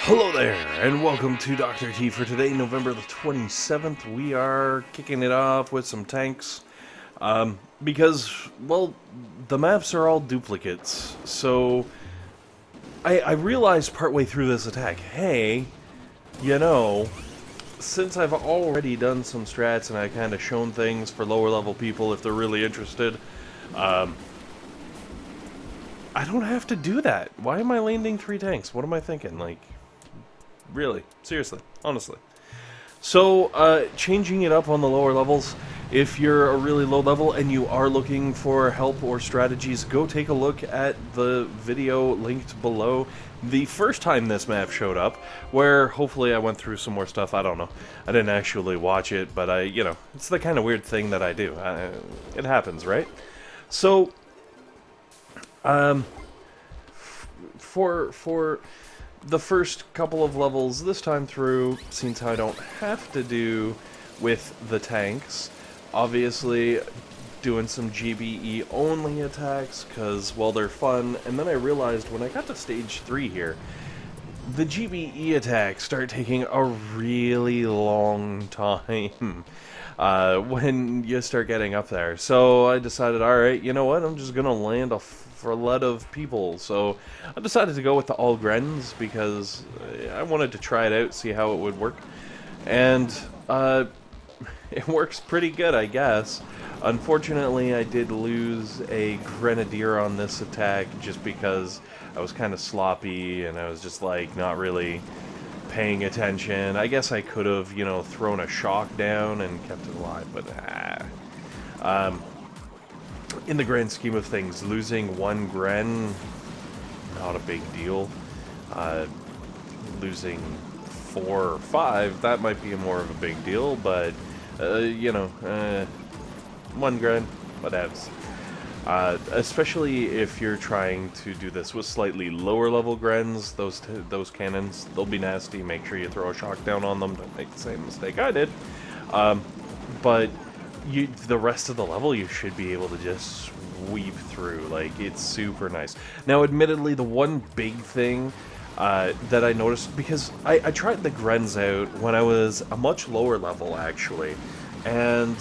Hello there, and welcome to Dr. T for today, November the 27th. We are kicking it off with some tanks, because, well, the maps are all duplicates. So, I realized partway through this attack, hey, you know, since I've already done some strats and I've kind of shown things for lower level people if they're really interested, I don't have to do that. Why am I landing 3 tanks? What am I thinking? Like, really, seriously, honestly. So, changing it up on the lower levels, if you're a really low level and you are looking for help or strategies, go take a look at the video linked below. The first time this map showed up, where hopefully I went through some more stuff, I don't know. I didn't actually watch it, but it's the kind of weird thing that I do. It happens, right? So, for the first couple of levels this time through, since I don't have to do with the tanks, obviously doing some GBE only attacks because, well, they're fun. And then I realized when I got to stage 3 here, the GBE attacks start taking a really long time when you start getting up there. So I decided, alright, you know what, I'm just gonna land a lot of people. So I decided to go with the all Grens because I wanted to try it out, see how it would work. And it works pretty good, I guess. Unfortunately, I did lose a Grenadier on this attack just because I was kind of sloppy and I was just like not really paying attention. I guess I could have, thrown a shock down and kept it alive, but in the grand scheme of things, losing 1 Gren, not a big deal. Losing 4 or 5, that might be more of a big deal, but 1 Gren, whatevs. Especially if you're trying to do this with slightly lower level Grens, those cannons, they'll be nasty. Make sure you throw a shock down on them. Don't make the same mistake I did. But the rest of the level, you should be able to just sweep through. Like, it's super nice. Now, admittedly, the one big thing that I noticed, because I tried the Grens out when I was a much lower level, actually, and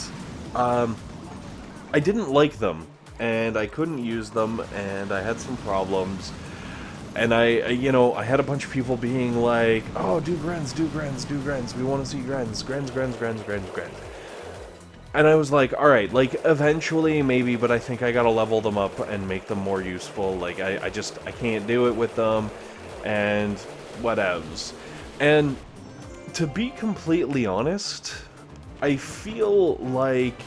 I didn't like them, and I couldn't use them, and I had some problems. And I had a bunch of people being like, oh, do Grens, do Grens, do Grens, we want to see Grens, Grens, Grens, Grens, Grens, Grens. And I was like, alright, like, eventually, maybe, but I think I gotta level them up and make them more useful. Like, I can't do it with them, and whatevs. And to be completely honest, I feel like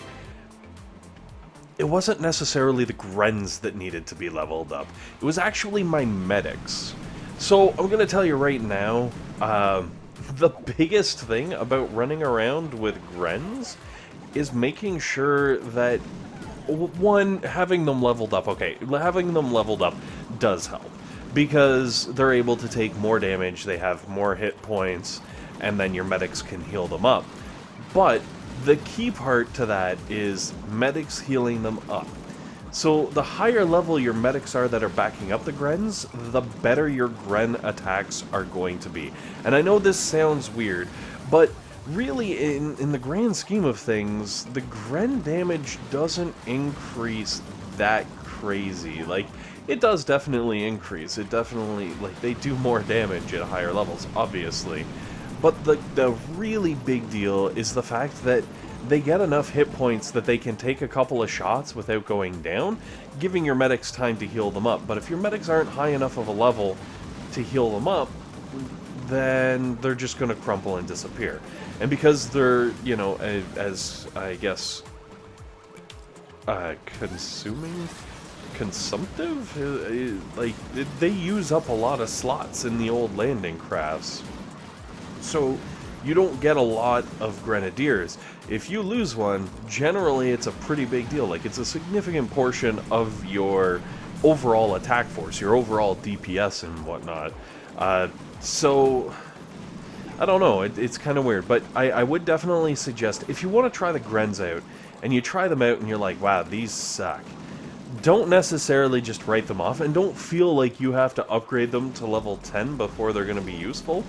it wasn't necessarily the Grens that needed to be leveled up. It was actually my medics. So, I'm gonna tell you right now, the biggest thing about running around with Grens is making sure that, one, having them leveled up, having them leveled up does help, because they're able to take more damage, they have more hit points, and then your medics can heal them up. But the key part to that is medics healing them up. So the higher level your medics are that are backing up the Grens, the better your Gren attacks are going to be. And I know this sounds weird, but really, in the grand scheme of things, the Gren damage doesn't increase that crazy. Like, it does definitely increase. It definitely, like, they do more damage at higher levels, obviously. But the really big deal is the fact that they get enough hit points that they can take a couple of shots without going down, giving your medics time to heal them up. But if your medics aren't high enough of a level to heal them up, then they're just going to crumple and disappear. And because they're, as I guess, consumptive, like, they use up a lot of slots in the old landing crafts. So you don't get a lot of Grenadiers. If you lose one, generally it's a pretty big deal. Like, it's a significant portion of your overall attack force, your overall DPS and whatnot. So I don't know, it's kind of weird, but I would definitely suggest, if you want to try the Grens out, and you try them out and you're like, wow, these suck, don't necessarily just write them off, and don't feel like you have to upgrade them to level 10 before they're going to be useful.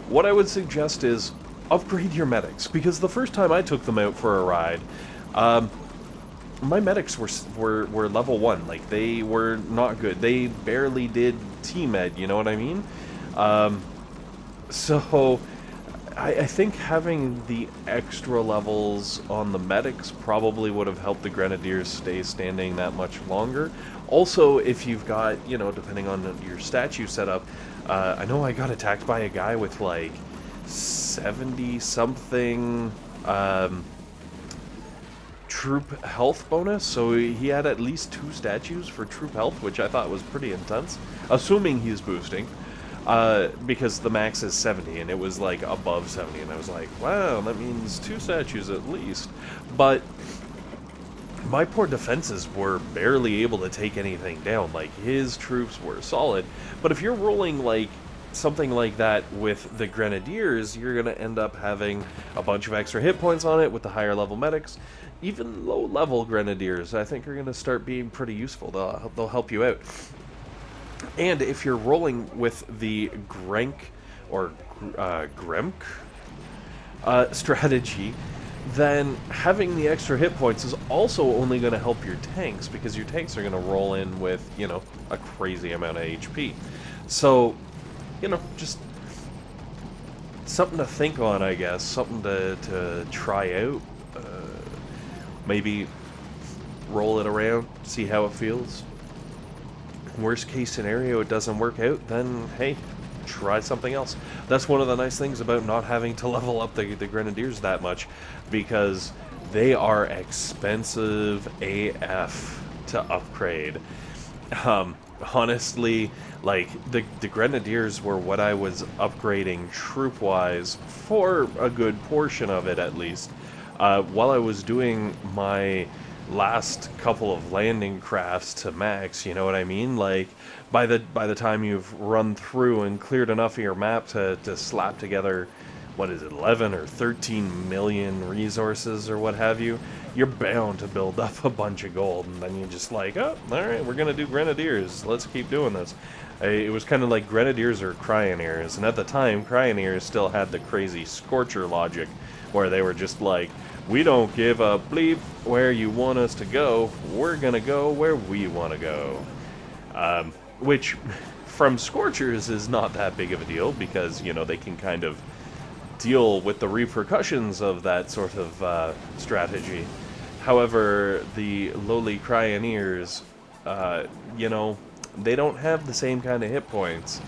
What I would suggest is upgrade your medics, because the first time I took them out for a ride, my medics were level 1. Like, they were not good. They barely did T-Med, you know what I mean? So I think having the extra levels on the medics probably would have helped the Grenadiers stay standing that much longer. Also, if you've got, you know, depending on your statue setup, I know I got attacked by a guy with like 70-something troop health bonus, so he had at least 2 statues for troop health, which I thought was pretty intense, assuming he's boosting. Because the max is 70, and it was like above 70, and I was like, wow, that means 2 statues at least. But my poor defenses were barely able to take anything down. Like, his troops were solid, but if you're rolling like something like that with the Grenadiers, you're gonna end up having a bunch of extra hit points on it with the higher level medics. Even low level Grenadiers, I think, are gonna start being pretty useful. They'll help you out. And if you're rolling with the Grenk or Gremk strategy, then having the extra hit points is also only going to help your tanks, because your tanks are going to roll in with, you know, a crazy amount of HP. So, you know, just something to think on, I guess. Something to try out. Maybe roll it around, see how it feels. Worst case scenario, it doesn't work out, then hey, try something else. That's one of the nice things about not having to level up the Grenadiers that much, because they are expensive AF to upgrade. Honestly, like, the Grenadiers were what I was upgrading troop-wise for a good portion of it, at least. While I was doing my last couple of landing crafts to max, you know what I mean? Like, by the time you've run through and cleared enough of your map to slap together, what is it, 11 or 13 million resources or what have you, you're bound to build up a bunch of gold, and then you're just like, oh, alright, we're gonna do Grenadiers, let's keep doing this. It was kind of like Grenadiers or Cryoneers, and at the time, Cryoneers still had the crazy Scorcher logic, where they were just like, we don't give a bleep where you want us to go, we're gonna go where we want to go. Which, from Scorchers, is not that big of a deal, because, you know, they can kind of deal with the repercussions of that sort of strategy. However, the lowly Cryoneers, you know, they don't have the same kind of hit points.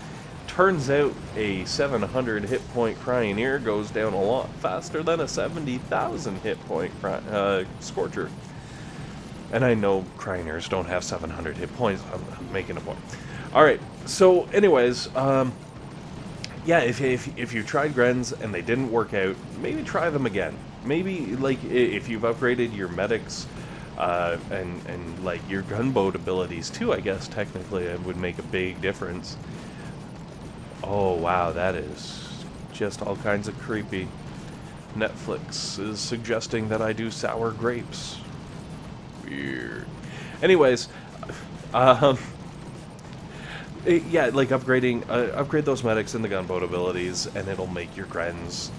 Turns out a 700 hit point Cryoneer goes down a lot faster than a 70,000 hit point Scorcher. And I know Cryoneers don't have 700 hit points, I'm making a point. Alright, so anyways, yeah, if you tried Grens and they didn't work out, maybe try them again. Maybe, like, if you've upgraded your medics, and like, your gunboat abilities too, I guess, technically, it would make a big difference. Oh, wow, that is just all kinds of creepy. Netflix is suggesting that I do sour grapes. Weird. Anyways, yeah, like, upgrade those medics and the gunboat abilities, and it'll make your Grens,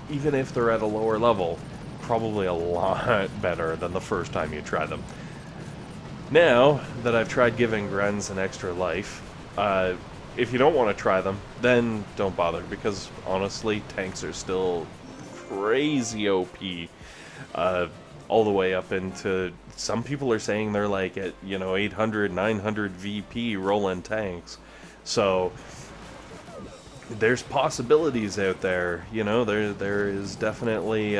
even if they're at a lower level, probably a lot better than the first time you tried them. Now that I've tried giving Grens an extra life, if you don't want to try them, then don't bother, because honestly, tanks are still crazy OP. All the way up into, some people are saying they're like at, you know, 800, 900 VP rolling tanks. So there's possibilities out there, you know, there is definitely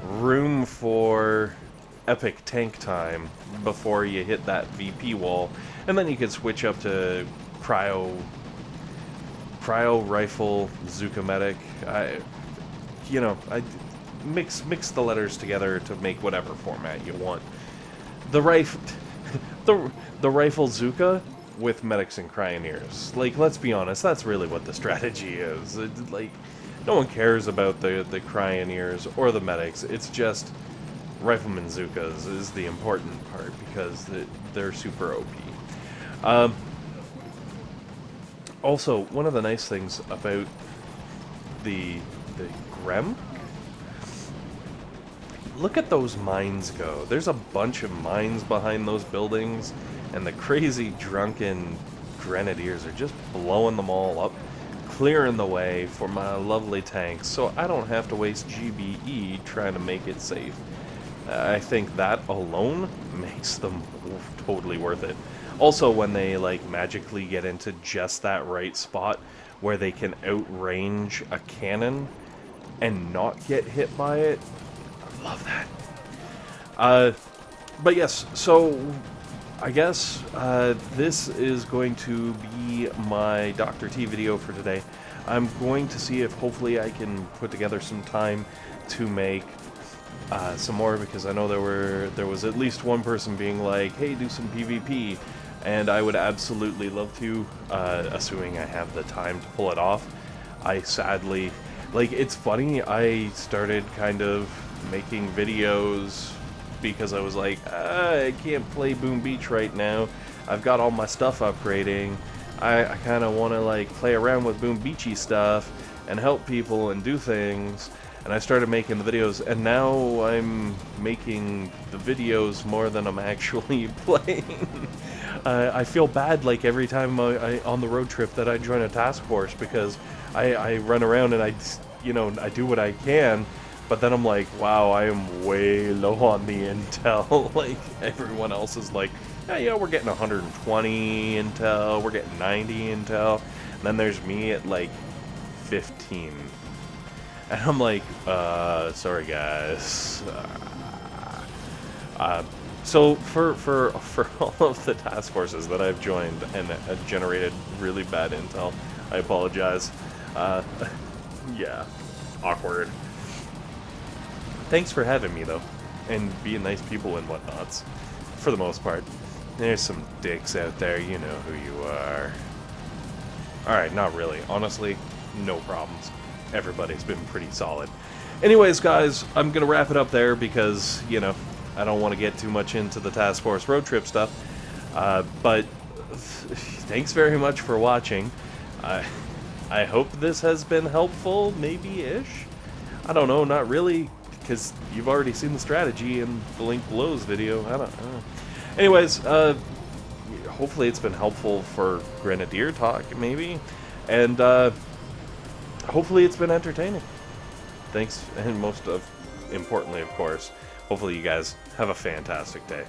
room for epic tank time before you hit that VP wall, and then you can switch up to cryo rifle, Zooka medic. You know, I mix the letters together to make whatever format you want. The rifle Zooka with medics and Cryoneers. Like, let's be honest, that's really what the strategy is. Like, no one cares about the Cryoneers or the medics. It's just Riflemen Zookas is the important part because they're super OP. Also, one of the nice things about the Grenk, look at those mines go. There's a bunch of mines behind those buildings, and the crazy drunken grenadiers are just blowing them all up, clearing the way for my lovely tanks, so I don't have to waste GBE trying to make it safe. I think that alone makes them totally worth it. Also, when they like magically get into just that right spot where they can outrange a cannon and not get hit by it, I love that. But yes, so I guess this is going to be my Dr. T video for today. I'm going to see if hopefully I can put together some time to make some more, because I know there was at least one person being like, hey, do some PvP, and I would absolutely love to, assuming I have the time to pull it off. I sadly, like, it's funny, I started kind of making videos because I was like, I can't play Boom Beach right now, I've got all my stuff upgrading, I kind of want to like play around with Boom Beachy stuff and help people and do things. And I started making the videos, and now I'm making the videos more than I'm actually playing. I feel bad, like, every time I on the road trip that I join a task force, because I run around and I do what I can, but then I'm like, wow, I am way low on the intel. Like, everyone else is like, yeah, we're getting 120 intel, we're getting 90 intel, and then there's me at like 15. And I'm like, sorry guys. So for all of the task forces that I've joined and generated really bad intel, I apologize. Yeah, awkward. Thanks for having me though, and being nice people and whatnots, for the most part. There's some dicks out there, you know who you are. Alright, not really. Honestly, no problems. Everybody's been pretty solid. Anyways, guys, I'm going to wrap it up there because, you know, I don't want to get too much into the Task Force road trip stuff. But thanks very much for watching. I hope this has been helpful, maybe-ish. I don't know, not really, because you've already seen the strategy in the link below's video. I don't know. Anyways, hopefully it's been helpful for Grenadier talk, maybe. And, hopefully it's been entertaining. Thanks, and most importantly, of course, hopefully you guys have a fantastic day.